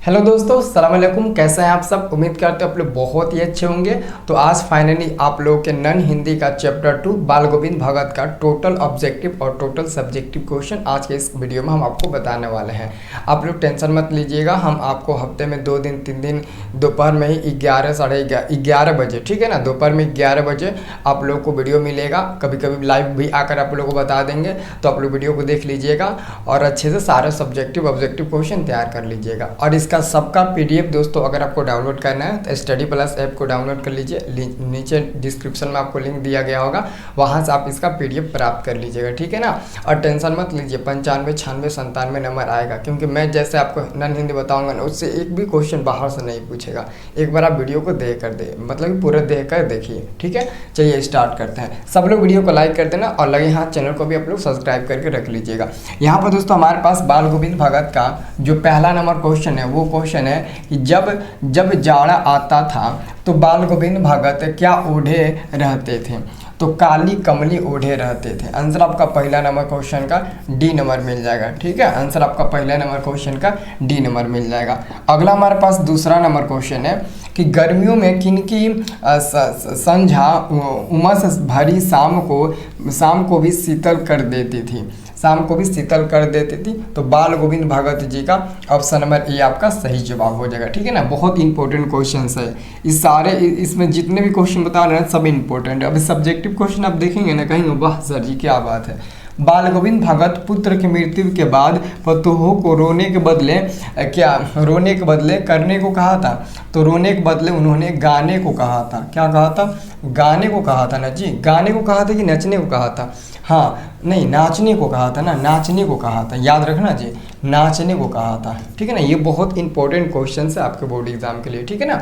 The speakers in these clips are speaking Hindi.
हेलो दोस्तों, अस्सलाम वालेकुम। कैसे हैं आप सब? उम्मीद करते हैं आप लोग बहुत ही अच्छे होंगे। तो आज फाइनली आप लोगों के नन हिंदी का चैप्टर 2 बाल गोविंद भगत का टोटल ऑब्जेक्टिव और टोटल सब्जेक्टिव क्वेश्चन आज के इस वीडियो में हम आपको बताने वाले हैं। आप लोग टेंशन मत लीजिएगा, हम आपको हफ्ते में 2 दिन 3 दिन दोपहर में ही 11 साढ़े 11 बजे, ठीक है ना, दोपहर में 11 बजे आप लोग को वीडियो मिलेगा। कभी कभी लाइव भी आकर आप लोग को बता देंगे, तो आप लोग वीडियो को देख लीजिएगा और अच्छे से सारे सब्जेक्टिव ऑब्जेक्टिव क्वेश्चन तैयार कर लीजिएगा। और इसका सबका पीडीएफ दोस्तों अगर आपको डाउनलोड करना है तो स्टडी प्लस ऐप को डाउनलोड कर लीजिए। नीचे डिस्क्रिप्शन में आपको लिंक दिया गया होगा, वहां से आप इसका पीडीएफ प्राप्त कर लीजिएगा, ठीक है ना। और टेंशन मत लीजिए, 95, 96, 97 नंबर आएगा, क्योंकि मैं जैसे आपको नन हिंदी बताऊंगा ना, उससे एक भी क्वेश्चन बाहर से नहीं पूछेगा। एक बार आप वीडियो को देख कर मतलब पूरा देख कर देखिए, ठीक है। चलिए स्टार्ट करते हैं। सब लोग वीडियो को लाइक कर देना और लगे हाथ चैनल को भी आप लोग सब्सक्राइब करके रख लीजिएगा। यहाँ पर दोस्तों हमारे पास बाल गोविंद भगत का जो पहला नंबर क्वेश्चन है वो क्वेश्चन है कि जब जाड़ा आता था तो बाल गोविंद भगत क्या ओढ़े रहते थे? तो काली कमली ओढ़े रहते थे। आंसर आपका पहला नंबर क्वेश्चन का डी नंबर मिल जाएगा, ठीक है। आंसर आपका पहला नंबर क्वेश्चन का डी नंबर मिल जाएगा। अगला हमारे पास दूसरा नंबर क्वेश्चन है कि गर्मियों में किनकी संझा उमस भरी शाम को भी शीतल कर देती थी? शाम को भी शीतल कर देती थी। तो बाल गोविंद भगत जी का ऑप्शन नंबर ए आपका सही जवाब हो जाएगा, ठीक है ना। बहुत इंपॉर्टेंट क्वेश्चन है इस सारे, इसमें जितने भी क्वेश्चन बता रहे हैं सब इंपॉर्टेंट है। अभी सब्जेक्टिव क्वेश्चन आप देखेंगे ना, कहेंगे वाह सर जी क्या बात है। बाल गोविंद भगत पुत्र की मृत्यु के बाद पतोहों को रोने के बदले करने को कहा था? तो रोने के बदले उन्होंने गाने को कहा था। क्या कहा था? गाने को कहा था ना जी। गाने को कहा था कि नचने को कहा था? हाँ नहीं, नाचने को कहा था ना, नाचने को कहा था, याद रखना जी, नाचने को कहा था, ठीक है ना। ये बहुत इंपॉर्टेंट क्वेश्चन है आपके बोर्ड एग्जाम के लिए, ठीक है ना।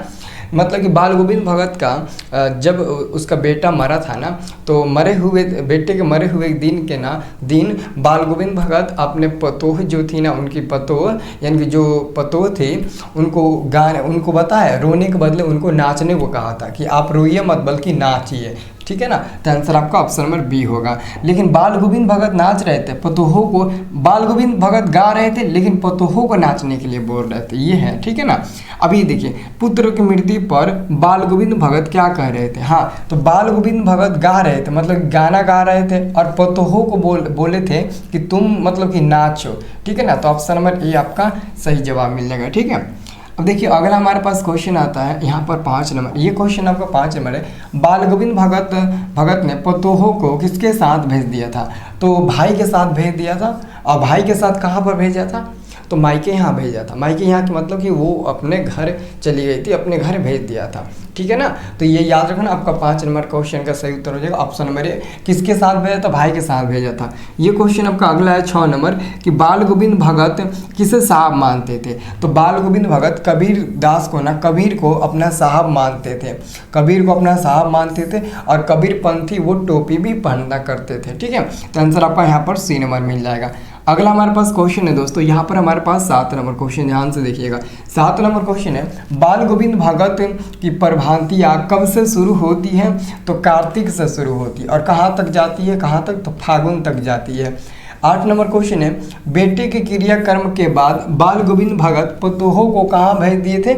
मतलब कि बाल गोविंद भगत का जब उसका बेटा मरा था ना, तो बेटे के मरे हुए दिन बाल गोविंद भगत अपने पतोह जो थी ना, उनकी पतोह यानी कि जो पतोह थी उनको बताया, रोने के बदले उनको नाचने को कहा था कि आप रोइए मत बल्कि नाचिए, ठीक है ना। तो आंसर आपका ऑप्शन नंबर बी होगा। लेकिन बाल गोविंद भगत नाच रहे थे, पतोहों को बाल गोविंद भगत गा रहे थे, लेकिन पतोहों को नाचने के लिए बोल रहे थे, ये है, ठीक है ना। अभी देखिए, पुत्र की मृत्यु पर बाल गोविंद भगत क्या कह रहे थे? हाँ, तो बाल गोविंद भगत गा रहे थे, मतलब गाना गा रहे थे, और पतोहों को बोले थे कि तुम मतलब कि नाचो, ठीक है ना। तो ऑप्शन नंबर ए आपका सही जवाब मिल जाएगा, ठीक है। अब देखिए अगला हमारे पास क्वेश्चन आता है यहाँ पर 5 नंबर। ये क्वेश्चन आपका 5 नंबर है। बाल गोविंद भगत ने पतोहों को किसके साथ भेज दिया था? तो भाई के साथ भेज दिया था। और भाई के साथ कहाँ पर भेजा था? तो मायके यहाँ भेजा था। मायके यहाँ की मतलब कि वो अपने घर चली गई थी, अपने घर भेज दिया था, ठीक है ना। तो ये याद रखना, आपका 5 नंबर क्वेश्चन का सही उत्तर हो जाएगा ऑप्शन नंबर ए। किसके साथ भेजा था? भाई के साथ भेजा था। ये क्वेश्चन आपका अगला है 6 नंबर कि बाल गोविंद भगत किसे साहब मानते थे? तो बाल गोविंद भगत कबीर को अपना साहब मानते थे। कबीर को अपना साहब मानते थे और कबीर पंथी वो टोपी भी पहनना करते थे, ठीक है। तो आंसर आपका यहाँ पर सी नंबर मिल जाएगा। अगला हमारे पास क्वेश्चन है दोस्तों, यहाँ पर हमारे पास 7 नंबर क्वेश्चन, ध्यान से देखिएगा। 7 नंबर क्वेश्चन है, बाल गोविंद भगत की प्रभांतियाँ कब से शुरू होती हैं? तो कार्तिक से शुरू होती है। और कहाँ तक जाती है? कहाँ तक? तो फागुन तक जाती है। 8 नंबर क्वेश्चन है, बेटे के क्रियाकर्म के बाद बाल गोविंद भगत पतोहों को कहाँ भेज दिए थे?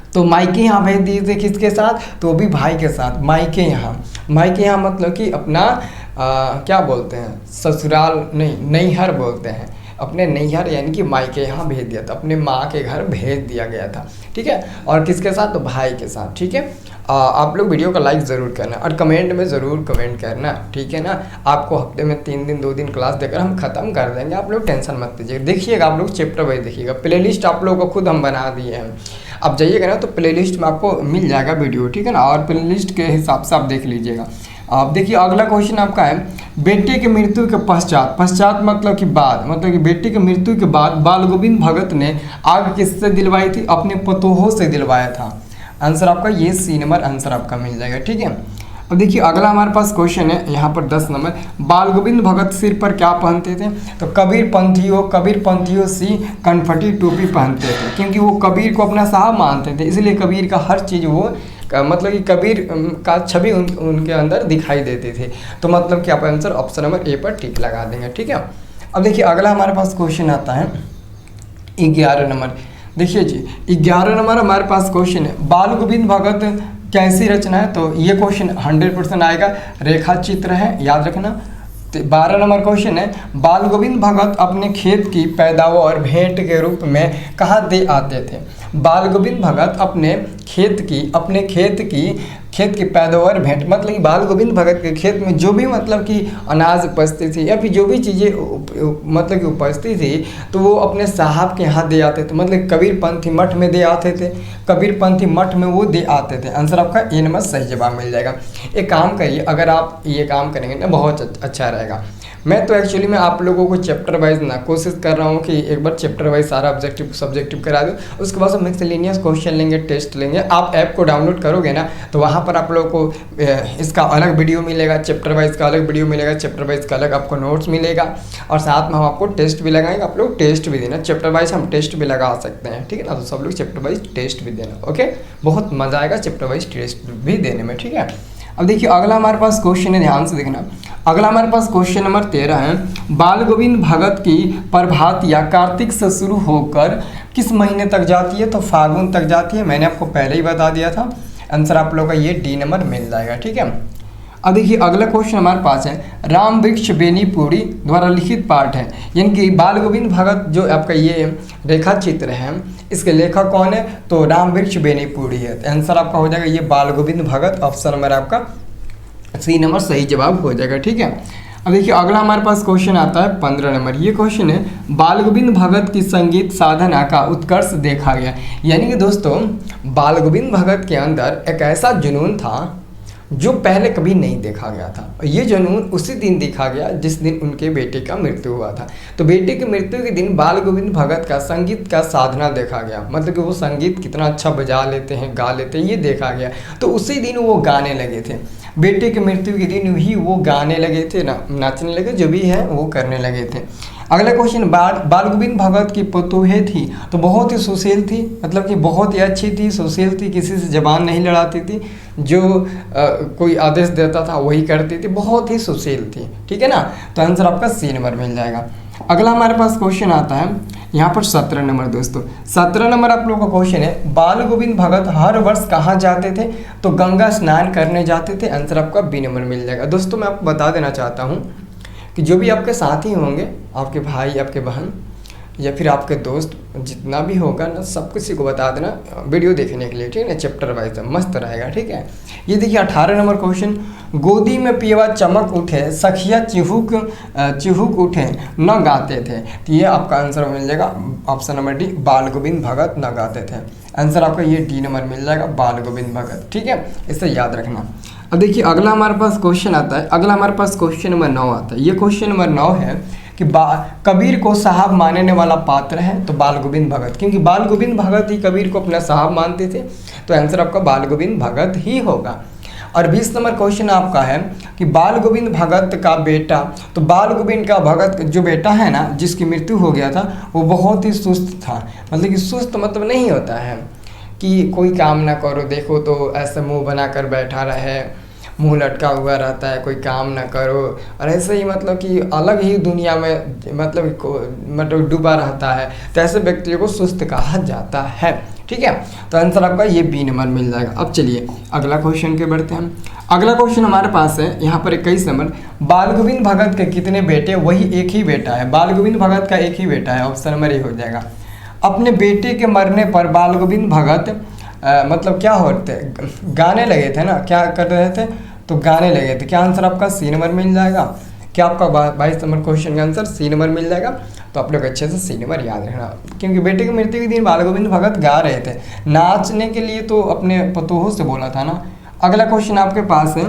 तो मायके यहाँ भेज दिए थे। किसके साथ? तो भी भाई के साथ। मायके यहाँ मतलब कि अपना क्या बोलते हैं, ससुराल नहीं, नैहर बोलते हैं, अपने नैहर यानी कि मायके यहाँ भेज दिया था, अपने माँ के घर भेज दिया गया था, ठीक है। और किसके साथ? तो भाई के साथ, ठीक है। आप लोग वीडियो का लाइक ज़रूर करना और कमेंट में ज़रूर कमेंट करना, ठीक है ना। आपको हफ्ते में 3 दिन 2 दिन क्लास देकर हम ख़त्म कर देंगे, आप लोग टेंशन मत लीजिए। देखिएगा आप लोग चैप्टर वाइज देखिएगा, प्लेलिस्ट आप लोगों को खुद हम बना दिए हैं। आप जाइएगा ना तो प्लेलिस्ट में आपको मिल जाएगा वीडियो, ठीक है ना, और प्लेलिस्ट के हिसाब से आप देख लीजिएगा। आप देखिए अगला क्वेश्चन आपका है, बेटे की मृत्यु के पश्चात मतलब कि बाद, मतलब कि बेटे की मृत्यु के बाद बाल गोविंद भगत ने आग किससे दिलवाई थी? अपने पतोहों से दिलवाया था। आंसर आपका ये सी नंबर आंसर आपका मिल जाएगा, ठीक है। अब देखिए अगला हमारे पास क्वेश्चन है यहाँ पर 10 नंबर, बाल गोविंद भगत सिर पर क्या पहनते थे? तो कबीर पंथियों सी कनफटी टोपी पहनते थे, क्योंकि वो कबीर को अपना साहब मानते थे, इसलिए कबीर का हर चीज़ वो मतलब कि कबीर का छवि उनके अंदर दिखाई देती थी। तो मतलब कि आप आंसर ऑप्शन नंबर ए पर टिक लगा देंगे, ठीक है। अब देखिए अगला हमारे पास क्वेश्चन आता है 11 नंबर, देखिए जी 11 नंबर हमारे पास क्वेश्चन है, बाल गोविंद भगत कैसी रचना है? तो ये क्वेश्चन 100% आएगा, रेखा चित्र है, याद रखना। 12 नंबर क्वेश्चन है, बाल गोविंद भगत अपने खेत की पैदावार भेंट के रूप में कहाँ दे आते थे? बाल गोविंद भगत अपने खेत की पैदावार भेंट, मतलब कि बाल गोविंद भगत के खेत में जो भी मतलब कि अनाज उपजती थी या फिर जो भी चीज़ें मतलब कि उपजती थी तो वो अपने साहब के यहाँ दे आते थे, मतलब कबीरपंथी मठ में दे आते थे, कबीरपंथी मठ में वो दे आते थे। आंसर आपका ए नंबर सही जवाब मिल जाएगा। एक काम करिए, अगर आप ये काम करेंगे ना बहुत अच्छा रहेगा। मैं तो एक्चुअली मैं आप लोगों को चैप्टर वाइज ना कोशिश कर रहा हूँ कि एक बार चैप्टर वाइज सारा ऑब्जेक्टिव सब्जेक्टिव करा दूँ, उसके बाद मिसलेनियस क्वेश्चन लेंगे, टेस्ट लेंगे। आप ऐप को डाउनलोड करोगे ना तो वहाँ पर आप लोगों को इसका अलग वीडियो मिलेगा, चैप्टर वाइज का अलग वीडियो मिलेगा, चैप्टर वाइज का अलग आपको नोट्स मिलेगा, और साथ में हम आपको टेस्ट भी लगाएंगे। आप लोग टेस्ट भी देना, चैप्टर वाइज हम टेस्ट भी लगा सकते हैं, ठीक है ना। तो सब लोग चैप्टर वाइज टेस्ट भी देना, ओके। बहुत मज़ा आएगा चैप्टर वाइज टेस्ट भी देने में, ठीक है। अब देखिए अगला हमारे पास क्वेश्चन है, ध्यान से देखना। अगला हमारे पास क्वेश्चन नंबर 13 है, बाल गोविंद भगत की प्रभात या कार्तिक से शुरू होकर किस महीने तक जाती है? तो फागुन तक जाती है, मैंने आपको पहले ही बता दिया था। आंसर आप लोगों का ये डी नंबर मिल जाएगा, ठीक है। अब देखिए अगला क्वेश्चन हमारे पास है, राम वृक्ष बेनीपुरी द्वारा लिखित पाठ है, यानी कि बाल गोविंद भगत जो आपका ये रेखा चित्र है इसके लेखक कौन है? तो राम वृक्ष बेनीपुरी है। तो आंसर आपका हो जाएगा ये बाल गोविंद भगत, ऑप्शन नंबर आपका सी नंबर सही जवाब हो जाएगा, ठीक है। अब देखिए अगला हमारे पास क्वेश्चन आता है 15 नंबर। ये क्वेश्चन है, बाल गोविंद भगत की संगीत साधना का उत्कर्ष देखा गया, यानी कि दोस्तों बाल गोविंद भगत के अंदर एक ऐसा जुनून था जो पहले कभी नहीं देखा गया था। और ये जुनून उसी दिन देखा गया जिस दिन उनके बेटे का मृत्यु हुआ था। तो बेटे के मृत्यु के दिन बाल गोविंद भगत का संगीत का साधना देखा गया, मतलब कि वो संगीत कितना अच्छा बजा लेते हैं, गा लेते हैं, ये देखा गया। तो उसी दिन वो गाने लगे थे, बेटे के मृत्यु के दिन ही वो गाने लगे थे, नाचने लगे, जो भी है वो करने लगे थे। अगला क्वेश्चन, बाल गोविंद भगत की पतोहे थी तो बहुत ही सुशील थी, मतलब कि बहुत ही अच्छी थी, सुशील थी, किसी से जबान नहीं लड़ाती थी, जो कोई आदेश देता था वही करती थी, बहुत ही सुशील थी, ठीक है ना। तो आंसर आपका सी नंबर मिल जाएगा। अगला हमारे पास क्वेश्चन आता है यहाँ पर 17 नंबर। दोस्तों 17 नंबर आप लोगों का क्वेश्चन है, बाल गोविंद भगत हर वर्ष कहाँ जाते थे? तो गंगा स्नान करने जाते थे। आंसर आपका बी नंबर मिल जाएगा। दोस्तों मैं आपको बता देना चाहता हूँ कि जो भी आपके साथी होंगे, आपके भाई, आपके बहन या फिर आपके दोस्त, जितना भी होगा ना, सब किसी को बता देना वीडियो देखने के लिए, ठीक है ना। चैप्टर वाइज मस्त रहेगा, ठीक है। ये देखिए 18 नंबर क्वेश्चन, गोदी में पियवा चमक उठे, सखिया चिहुक उठे न गाते थे। तो ये आपका आंसर मिल जाएगा ऑप्शन नंबर डी, बाल गोविंद भगत न गाते थे। आंसर आपका ये डी नंबर मिल जाएगा, बाल गोविंद भगत, ठीक है, इसे याद रखना। अब देखिए अगला हमारे पास क्वेश्चन आता है, अगला हमारे पास क्वेश्चन नंबर 9 आता है। ये क्वेश्चन नंबर 9 है कि कबीर को साहब मानने वाला पात्र है? तो बाल गोविंद भगत, क्योंकि बाल गोविंद भगत ही कबीर को अपना साहब मानते थे, तो आंसर आपका बाल गोविंद भगत ही होगा। और 20 नंबर क्वेश्चन आपका है कि बाल गोविंद भगत का बेटा, तो बाल गोविंद का भगत जो बेटा है ना, जिसकी मृत्यु हो गया था, वो बहुत ही सुस्त था। मतलब कि सुस्त मतलब नहीं होता है कि कोई काम ना करो, देखो तो ऐसे मुंह बनाकर बैठा रहे, मुंह लटका हुआ रहता है, कोई काम ना करो, और ऐसे ही मतलब कि अलग ही दुनिया में मतलब डूबा रहता है, तो ऐसे व्यक्ति को सुस्त कहा जाता है, ठीक है। तो आंसर आपका ये बी नंबर मिल जाएगा। अब चलिए अगला क्वेश्चन के बढ़ते हैं। अगला क्वेश्चन हमारे पास है यहाँ पर 21 नंबर, बाल गोविंद भगत के कितने बेटे? वही एक ही बेटा है, बाल गोविंद भगत का एक ही बेटा है, ऑप्शन नंबर ए हो जाएगा। अपने बेटे के मरने पर बाल गोविंद भगत मतलब क्या होते, गाने लगे थे ना, क्या कर रहे थे? तो गाने लगे थे। क्या आंसर आपका सी नंबर मिल जाएगा? क्या आपका 22 नंबर क्वेश्चन का आंसर सी नंबर मिल जाएगा? तो आप लोग अच्छे से सी नंबर याद रखना, क्योंकि बेटे की मृत्यु के दिन बाल गोविंद भगत गा रहे थे, नाचने के लिए तो अपने पतोहों से बोला था ना। अगला क्वेश्चन आपके पास है,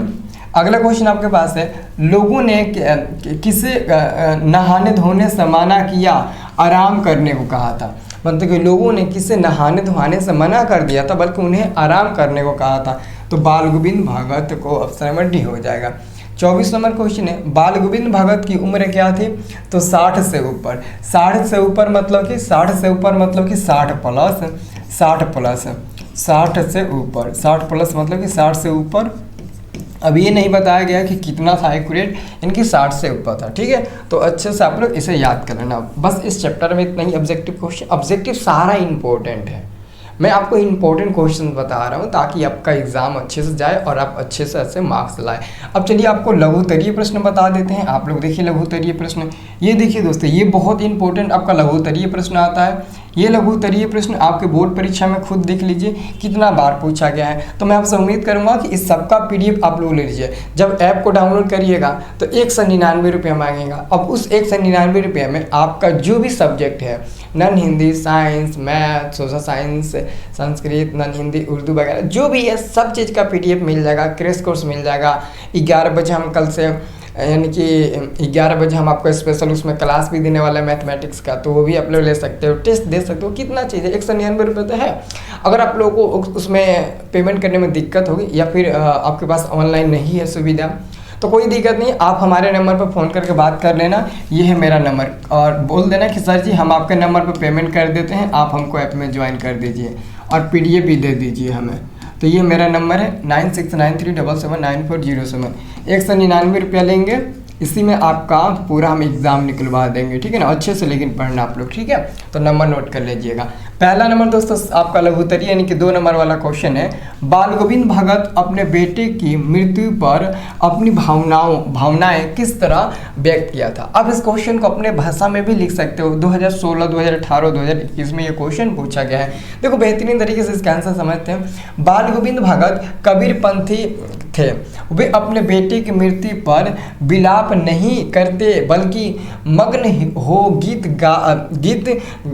अगला क्वेश्चन आपके पास है, लोगों ने किसे नहाने धोने से मना किया, आराम करने को कहा था? मतलब कि लोगों ने किसे नहाने धोने से मना कर दिया था, बल्कि उन्हें आराम करने को कहा था। तो बाल गोविंद भगत को ऑप्शन नंबर डी हो जाएगा। 24 नंबर क्वेश्चन है, बाल गोविंद भगत की उम्र क्या थी? तो 60 से ऊपर। 60 से ऊपर मतलब कि 60 से ऊपर मतलब कि 60 प्लस 60 प्लस 60 से ऊपर, 60 प्लस मतलब कि 60 से ऊपर अब ये नहीं बताया गया कि कितना था एक्यूरेट, इनकी 60 से ऊपर था। ठीक है, तो अच्छे से आप लोग इसे याद कर लेना। बस इस चैप्टर में इतना ही ऑब्जेक्टिव क्वेश्चन, ऑब्जेक्टिव सारा इंपॉर्टेंट है। मैं आपको इंपॉर्टेंट क्वेश्चन बता रहा हूँ ताकि आपका एग्जाम अच्छे से जाए और आप अच्छे से अच्छे मार्क्स लाए। अब चलिए आपको लघुत्तरीय प्रश्न बता देते हैं। आप लोग देखिए लघुत्तरीय प्रश्न, ये देखिए दोस्तों, ये बहुत इंपॉर्टेंट आपका लघुत्तरीय प्रश्न आता है। ये लघुत्तरीय प्रश्न आपके बोर्ड परीक्षा में खुद देख लीजिए कितना बार पूछा गया है। तो मैं आपसे उम्मीद करूंगा कि इस सबका PDF आप लोग ले लीजिए। जब ऐप को डाउनलोड करिएगा तो 199 रुपये मांगेगा। अब उस 199 रुपये में आपका जो भी सब्जेक्ट है, non Hindi, science, math, social science, Sanskrit, non Hindi, Urdu वगैरह जो भी है सब चीज़ का PDF मिल जाएगा, क्रैश कोर्स मिल जाएगा। 11 बजे हम कल से यानी कि 11 बजे हम आपको स्पेशल उसमें क्लास भी देने वाला है मैथमेटिक्स का, तो वो भी आप लोग ले सकते हो, टेस्ट दे सकते हो। कितना चीज़ है, 199 रुपये तो है। अगर आप लोगों को उसमें पेमेंट करने में दिक्कत होगी या फिर आपके पास ऑनलाइन नहीं है सुविधा, तो कोई दिक्कत नहीं, आप हमारे नंबर पर फ़ोन करके बात कर लेना। ये है मेरा नंबर, और बोल देना कि सर जी हम आपके नंबर पर पेमेंट कर देते हैं, आप हमको ऐप में ज्वाइन कर दीजिए और PDF भी दे दीजिए हमें। तो ये मेरा नंबर है 9693779407। 199 रुपया लेंगे, इसी में आपका पूरा हम एग्ज़ाम निकलवा देंगे। ठीक है ना, अच्छे से लेकिन पढ़ना आप लोग। ठीक है, तो नंबर नोट कर लीजिएगा। पहला नंबर दोस्तों आपका लघुत्तरीय यानी कि 2 नंबर वाला क्वेश्चन है। बाल गोविंद भगत अपने बेटे की मृत्यु पर अपनी भावनाएं किस तरह व्यक्त किया था। अब इस क्वेश्चन को अपने भाषा में भी लिख सकते हो। 2016, 2018, 2021 में ये क्वेश्चन पूछा गया है। देखो बेहतरीन तरीके से इसका आंसर समझते हैं। बाल गोविंद भगत कबीरपंथी थे। वे अपने बेटे की मृत्यु पर विलाप नहीं करते बल्कि मग्न हो गीत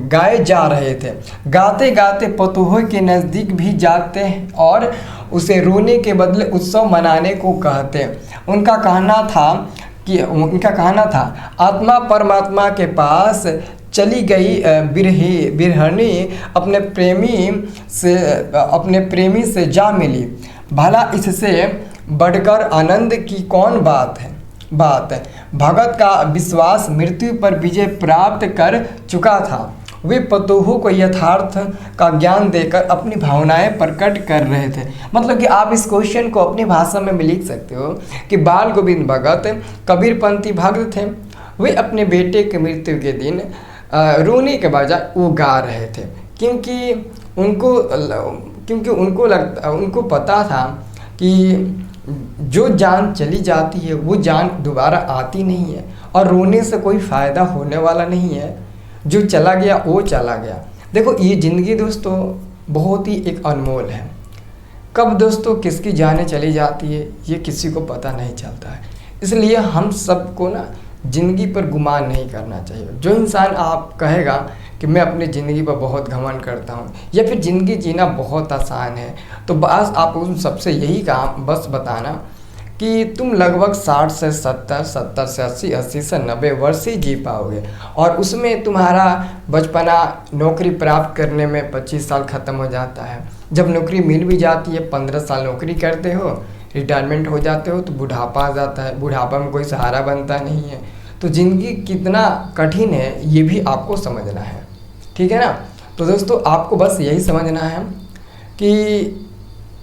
गाए जा रहे थे। गाते गाते पतोह के नज़दीक भी जाते और उसे रोने के बदले उत्सव मनाने को कहते। उनका कहना था आत्मा परमात्मा के पास चली गई बिरहनी अपने प्रेमी से जा मिली। भला इससे बढ़कर आनंद की कौन बात है। भगत का विश्वास मृत्यु पर विजय प्राप्त कर चुका था। वे पतोह को यथार्थ का ज्ञान देकर अपनी भावनाएं प्रकट कर रहे थे। मतलब कि आप इस क्वेश्चन को अपनी भाषा में भी लिख सकते हो कि बाल गोविंद भगत कबीरपंथी भक्त थे। वे अपने बेटे की मृत्यु के दिन रोने के बजाय वो गा रहे थे, क्योंकि उनको पता था कि जो जान चली जाती है वो जान दोबारा आती नहीं है और रोने से कोई फ़ायदा होने वाला नहीं है। जो चला गया वो चला गया। देखो ये ज़िंदगी दोस्तों बहुत ही एक अनमोल है। कब दोस्तों किसकी जानें चली जाती है ये किसी को पता नहीं चलता है। इसलिए हम सबको ना ज़िंदगी पर गुमान नहीं करना चाहिए। जो इंसान आप कहेगा कि मैं अपनी ज़िंदगी पर बहुत घमंड करता हूँ या फिर ज़िंदगी जीना बहुत आसान है, तो बस आप उन सबसे यही काम बस बताना कि तुम लगभग 60 से 70, 70 से 80, 80 से 90 वर्ष ही जी पाओगे और उसमें तुम्हारा बचपना नौकरी प्राप्त करने में 25 साल ख़त्म हो जाता है। जब नौकरी मिल भी जाती है 15 साल नौकरी करते हो, रिटायरमेंट हो जाते हो तो बुढ़ापा आ जाता है। बुढ़ापा में कोई सहारा बनता नहीं है। तो ज़िंदगी कितना कठिन है ये भी आपको समझना है। ठीक है ना। तो दोस्तों आपको बस यही समझना है कि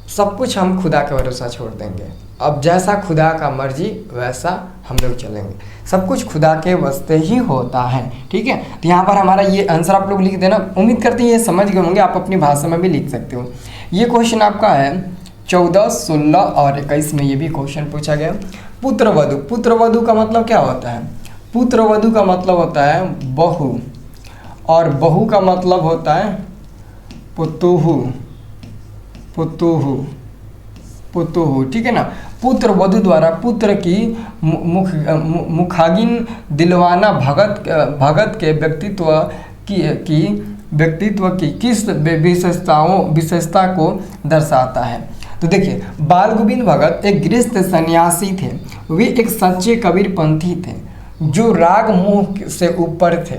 सब कुछ हम खुदा के भरोसा छोड़ देंगे। अब जैसा खुदा का मर्जी वैसा हम लोग चलेंगे। सब कुछ खुदा के वास्ते ही होता है। ठीक है, तो यहाँ पर हमारा ये आंसर आप लोग लिख देना। उम्मीद करते हैं ये समझ गए होंगे। आप अपनी भाषा में भी लिख सकते हो। ये क्वेश्चन आपका है 14, 16 और 21 में ये भी क्वेश्चन पूछा गया। पुत्रवधू, पुत्रवधू का मतलब क्या होता है? पुत्रवधू का मतलब होता है बहू, और बहू का मतलब होता है पुतोहू, पुतोहू, पुतोहू। ठीक है ना। पुत्र वधू द्वारा पुत्र की मुखागिन दिलवाना भगत के व्यक्तित्व की किस विशेषता को दर्शाता है? तो देखिए बाल गोविंद भगत एक गृहस्थ सन्यासी थे। वे एक सच्चे कबीरपंथी थे जो राग मोह से ऊपर थे।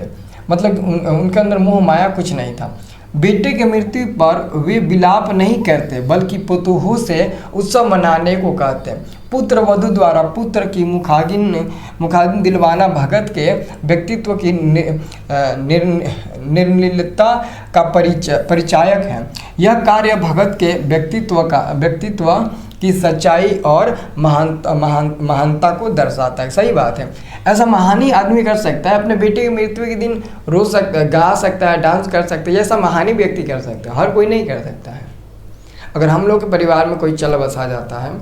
मतलब उनके अंदर मोह माया कुछ नहीं था। बेटे की मृत्यु पर वे विलाप नहीं करते बल्कि पुतोहू से उत्सव मनाने को कहते। पुत्र वधू द्वारा पुत्र की मुखागिन दिलवाना भगत के व्यक्तित्व की निर्लिप्तता का परिचायक है। यह कार्य भगत के व्यक्तित्व की सच्चाई और महानता को दर्शाता है। सही बात है, ऐसा महान ही आदमी कर सकता है, अपने बेटे की मृत्यु के दिन रो सकता है, गा सकता है, डांस कर सकता है, ऐसा महान ही व्यक्ति कर सकता है, हर कोई नहीं कर सकता है। अगर हम लोग के परिवार में कोई चल बसा जाता है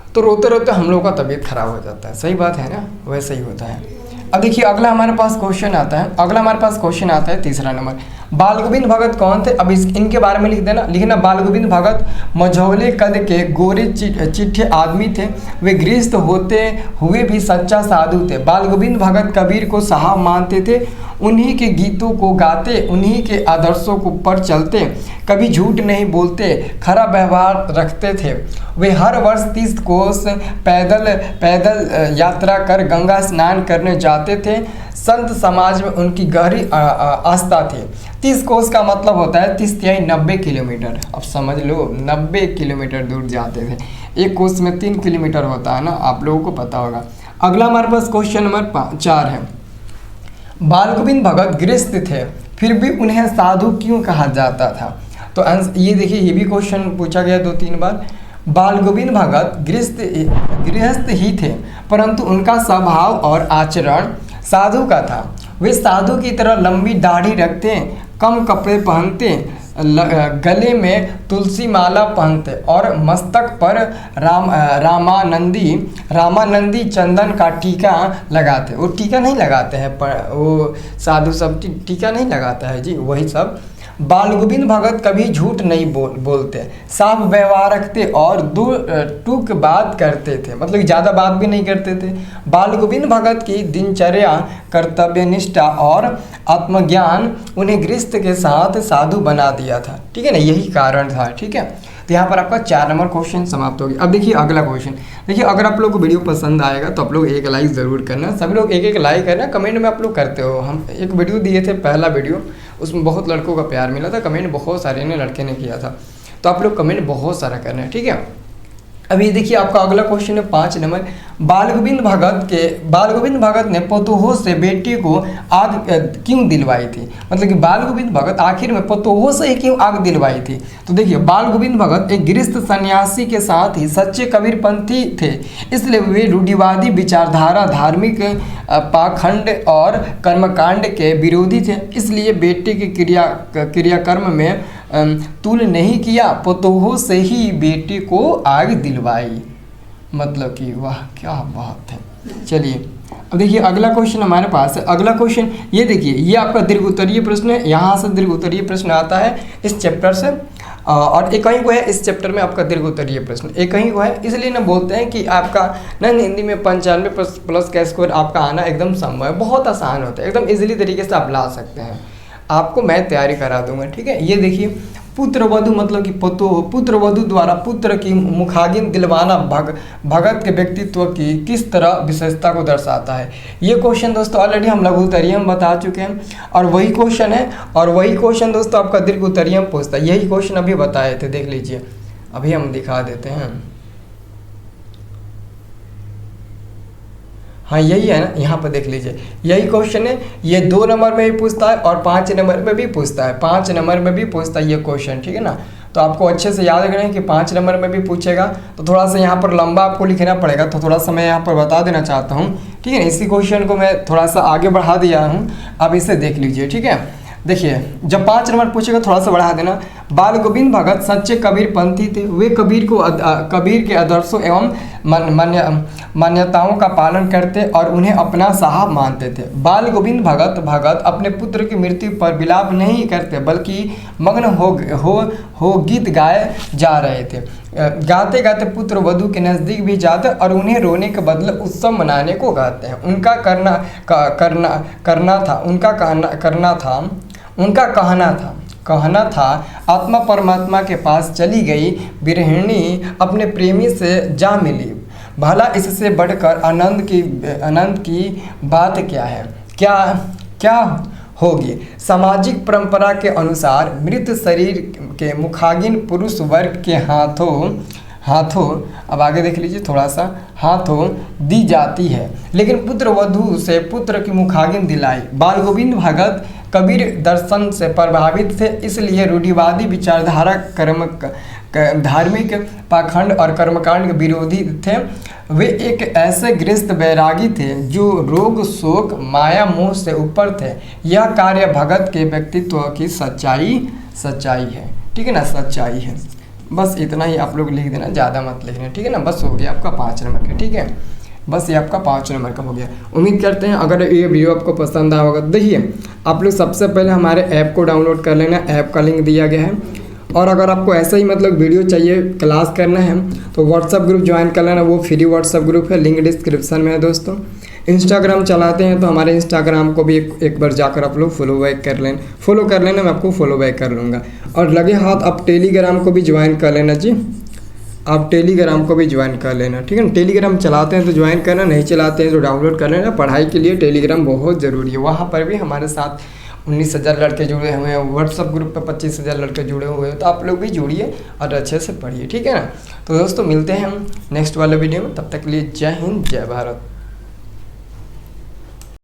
तो रोते रोते हम लोग का तबीयत खराब हो जाता है। सही बात है ना, वैसे ही होता है। अब देखिए अगला हमारे पास क्वेश्चन आता है तीसरा नंबर, बाल गोविंद भगत कौन थे? अब इनके बारे में लिखना बाल गोविंद भगत मझौले कद के गोरे चिट्ठे आदमी थे, वे गृहस्थ होते हुए भी सच्चा साधु थे। बाल गोविंद भगत कबीर को साहब मानते थे, उन्हीं के गीतों को गाते, उन्हीं के आदर्शों को पर चलते, कभी झूठ नहीं बोलते, खरा व्यवहार रखते थे। वे हर वर्ष 30 कोस पैदल यात्रा कर गंगा स्नान करने जाते थे। संत समाज में उनकी गहरी आस्था थी। 30 कोस का मतलब होता है 30 तिहाई 90 किलोमीटर। अब समझ लो 90 किलोमीटर दूर जाते थे। एक कोस में 3 किलोमीटर होता है ना, आप लोगों को पता होगा। अगला हमारे पास क्वेश्चन नंबर 4 है, बाल गोविंद भगत गृहस्थ थे फिर भी उन्हें साधु क्यों कहा जाता था? तो ये देखिए, ये भी क्वेश्चन पूछा गया 2-3 बार। बाल गोविंद भगत गृहस्थ ही थे परंतु उनका स्वभाव और आचरण साधु का था। वे साधु की तरह लंबी दाढ़ी रखते, कम कपड़े पहनते, गले में तुलसी माला पहनते और मस्तक पर रामानंदी चंदन का टीका लगाते। वो टीका नहीं लगाते हैं, वो साधु सब टीका नहीं लगाता है जी, वही सब। बाल गोविंद भगत कभी झूठ नहीं बोलते, साफ व्यवहार रखते और टूक बात करते थे, मतलब ज़्यादा बात भी नहीं करते थे। बाल गोविंद भगत की दिनचर्या, कर्तव्यनिष्ठा और आत्मज्ञान उन्हें गृहस्थ के साथ साधु बना दिया था। ठीक है ना, यही कारण था। ठीक है, तो यहाँ पर आपका 4 नंबर क्वेश्चन समाप्त हो गया। अब देखिए अगला क्वेश्चन। देखिए अगर आप लोग को वीडियो पसंद आएगा तो आप लोग एक लाइक ज़रूर करना। सभी लोग एक लाइक करना, कमेंट में आप लोग करते हो। हम एक वीडियो दिए थे, पहला वीडियो, उसमें बहुत लड़कों का प्यार मिला था, कमेंट बहुत सारे ने लड़के ने किया था, तो आप लोग कमेंट बहुत सारा करना है। ठीक है, अभी देखिए आपका अगला क्वेश्चन है 5 नंबर। बाल गोविंद भगत ने पतोहों से बेटी को आग क्यों दिलवाई थी? मतलब कि बाल गोविंद भगत आखिर में पतोहों से क्यों आग दिलवाई थी? तो देखिए बाल गोविंद भगत एक गृहस्थ सन्यासी के साथ ही सच्चे कबीरपंथी थे, इसलिए वे रूढ़िवादी विचारधारा, धार्मिक पाखंड और कर्मकांड के विरोधी थे। इसलिए बेटे के क्रियाकर्म में तुल नहीं किया, पतोहों से ही बेटी को आग दिलवाई। मतलब कि वाह क्या बात है। चलिए अब देखिए अगला क्वेश्चन हमारे पास है। अगला क्वेश्चन ये देखिए, ये आपका दीर्घ उत्तरीय प्रश्न है, यहाँ से दीर्घ उत्तरीय प्रश्न आता है इस चैप्टर से, और एक ही को है इस चैप्टर में आपका दीर्घ उत्तरीय प्रश्न एक ही को है। इसलिए ना बोलते हैं कि आपका ना हिंदी में 95+ का स्कोर आपका आना एकदम संभव है, बहुत आसान होता है, एकदम इजीली तरीके से आप ला सकते हैं। आपको मैं तैयारी करा दूंगा। ठीक है, ये देखिए पुत्र वधु मतलब कि पुत्र वधु द्वारा पुत्र की मुखाग्नि दिलवाना भगत के व्यक्तित्व की किस तरह विशेषता को दर्शाता है? ये क्वेश्चन दोस्तों ऑलरेडी हम लघु उत्तरीय में बता चुके हैं, और वही क्वेश्चन है, और वही क्वेश्चन दोस्तों आपका दीर्घ उत्तरीय में पूछता है। यही क्वेश्चन अभी बताए थे, देख लीजिए, अभी हम दिखा देते हैं। हाँ यही है ना, यहाँ पर देख लीजिए, यही क्वेश्चन है। ये 2 नंबर में भी पूछता है और 5 नंबर में भी पूछता है, 5 नंबर में भी पूछता है ये क्वेश्चन। ठीक है ना, तो आपको अच्छे से याद करें कि 5 नंबर में भी पूछेगा, तो थोड़ा सा यहाँ पर लंबा आपको लिखना पड़ेगा, तो थोड़ा सा मैं यहाँ पर बता देना चाहता हूँ। ठीक है ना, इसी क्वेश्चन को मैं थोड़ा सा आगे बढ़ा दिया हूँ, आप इसे देख लीजिए। ठीक है, देखिए जब 5 नंबर पूछेगा थोड़ा सा बढ़ा देना। बाल गोविंद भगत सच्चे कबीरपंथी थे, वे कबीर के आदर्शों एवं मान्यताओं का पालन करते और उन्हें अपना साहब मानते थे। बाल गोविंद भगत अपने पुत्र की मृत्यु पर विलाप नहीं करते बल्कि मग्न हो गीत गाए जा रहे थे। गाते गाते पुत्र वधु के नज़दीक भी जाते और उन्हें रोने के बदले उत्सव मनाने को कहते हैं। उनका कहना था आत्मा परमात्मा के पास चली गई, बिरहिणी अपने प्रेमी से जा मिली, भला इससे बढ़कर आनंद की बात क्या है? क्या होगी? सामाजिक परंपरा के अनुसार मृत शरीर के मुखाग्नि पुरुष वर्ग के हाथों अब आगे देख लीजिए थोड़ा सा, हाथों दी जाती है, लेकिन पुत्र वधु से पुत्र की मुखाग्नि दिलाई। बाल गोविंद भगत कबीर दर्शन से प्रभावित थे, इसलिए रूढ़िवादी विचारधारा धार्मिक पाखंड और कर्मकांड के विरोधी थे। वे एक ऐसे गृहस्थ वैरागी थे जो रोग शोक माया मोह से ऊपर थे। यह कार्य भगत के व्यक्तित्व की सच्चाई है, ठीक है ना, सच्चाई है। बस इतना ही आप लोग लिख देना, ज़्यादा मत लिखना, ठीक है ना। बस हो गया आपका 5 नंबर का, ठीक है। बस ये आपका 5 नंबर का हो गया। उम्मीद करते हैं अगर ये वीडियो आपको पसंद आया होगा। देखिए आप लोग सबसे पहले हमारे ऐप को डाउनलोड कर लेना, ऐप का लिंक दिया गया है। और अगर आपको ऐसा ही मतलब वीडियो चाहिए, क्लास करना है, तो व्हाट्सअप ग्रुप ज्वाइन कर लेना, वो फ्री व्हाट्सअप ग्रुप है, लिंक डिस्क्रिप्शन में है दोस्तों। इंस्टाग्राम चलाते हैं तो हमारे इंस्टाग्राम को भी एक बार जाकर आप लोग फॉलो बैक कर लेना, मैं आपको फॉलो बैक कर लूँगा। और लगे हाथ आप टेलीग्राम को भी ज्वाइन कर लेना जी, आप टेलीग्राम को भी ज्वाइन कर लेना, ठीक है ना। टेलीग्राम चलाते हैं तो ज्वाइन करना, नहीं चलाते हैं तो डाउनलोड कर लेना। पढ़ाई के लिए टेलीग्राम बहुत ज़रूरी है। वहाँ पर भी हमारे साथ 19,000 लड़के जुड़े हुए हैं, व्हाट्सअप ग्रुप पे 25,000 लड़के जुड़े हुए हैं, तो आप लोग भी जुड़िए और अच्छे से पढ़िए, ठीक है ना। तो दोस्तों मिलते हैं हम नेक्स्ट वाले वीडियो में, तब तक के लिए जय हिंद जय भारत।